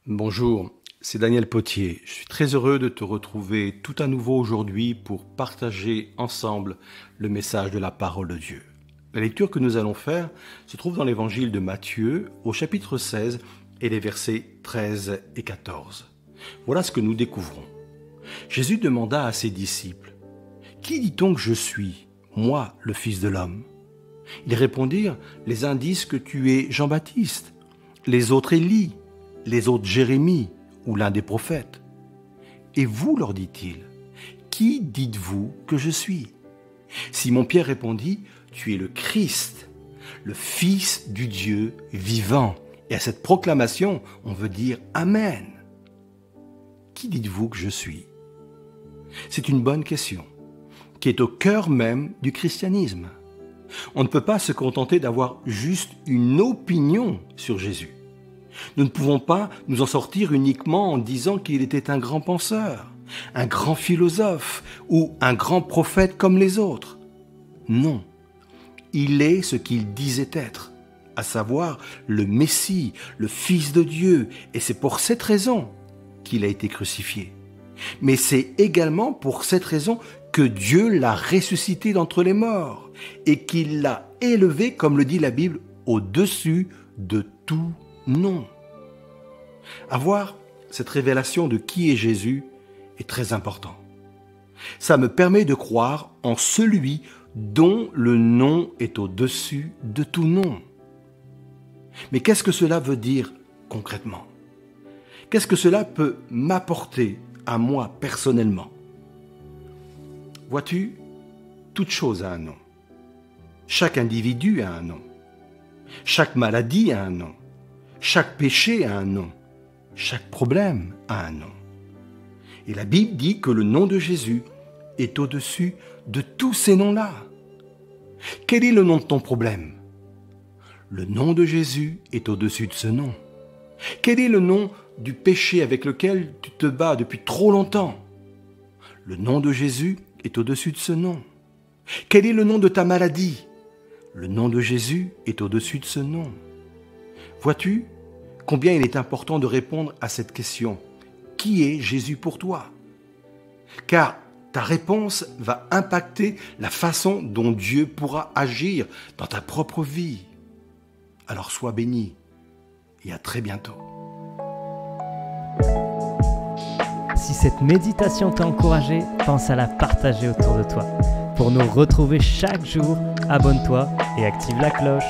Bonjour, c'est Daniel Potier. Je suis très heureux de te retrouver tout à nouveau aujourd'hui pour partager ensemble le message de la parole de Dieu. La lecture que nous allons faire se trouve dans l'évangile de Matthieu au chapitre 16 et les versets 13 et 14. Voilà ce que nous découvrons. Jésus demanda à ses disciples : « Qui dit-on que je suis, moi, le Fils de l'homme ?» Ils répondirent : « Les uns disent que tu es Jean-Baptiste, les autres Élie, les autres Jérémie ou l'un des prophètes. Et vous, leur dit-il, qui dites-vous que je suis ? Simon-Pierre répondit : tu es le Christ, le Fils du Dieu vivant. Et à cette proclamation, on veut dire Amen. Qui dites-vous que je suis ? C'est une bonne question, qui est au cœur même du christianisme. On ne peut pas se contenter d'avoir juste une opinion sur Jésus. Nous ne pouvons pas nous en sortir uniquement en disant qu'il était un grand penseur, un grand philosophe ou un grand prophète comme les autres. Non, il est ce qu'il disait être, à savoir le Messie, le Fils de Dieu, et c'est pour cette raison qu'il a été crucifié. Mais c'est également pour cette raison que Dieu l'a ressuscité d'entre les morts et qu'il l'a élevé, comme le dit la Bible, au-dessus de tout nom. Avoir cette révélation de qui est Jésus est très important. Ça me permet de croire en celui dont le nom est au-dessus de tout nom. Mais qu'est-ce que cela veut dire concrètement ? Qu'est-ce que cela peut m'apporter à moi personnellement ? Vois-tu, toute chose a un nom. Chaque individu a un nom. Chaque maladie a un nom. Chaque péché a un nom. Chaque problème a un nom. Et la Bible dit que le nom de Jésus est au-dessus de tous ces noms-là. Quel est le nom de ton problème ? Le nom de Jésus est au-dessus de ce nom. Quel est le nom du péché avec lequel tu te bats depuis trop longtemps ? Le nom de Jésus est au-dessus de ce nom. Quel est le nom de ta maladie ? Le nom de Jésus est au-dessus de ce nom. Vois-tu combien il est important de répondre à cette question ? Qui est Jésus pour toi ? Car ta réponse va impacter la façon dont Dieu pourra agir dans ta propre vie. Alors sois béni et à très bientôt. Si cette méditation t'a encouragé, pense à la partager autour de toi. Pour nous retrouver chaque jour, abonne-toi et active la cloche.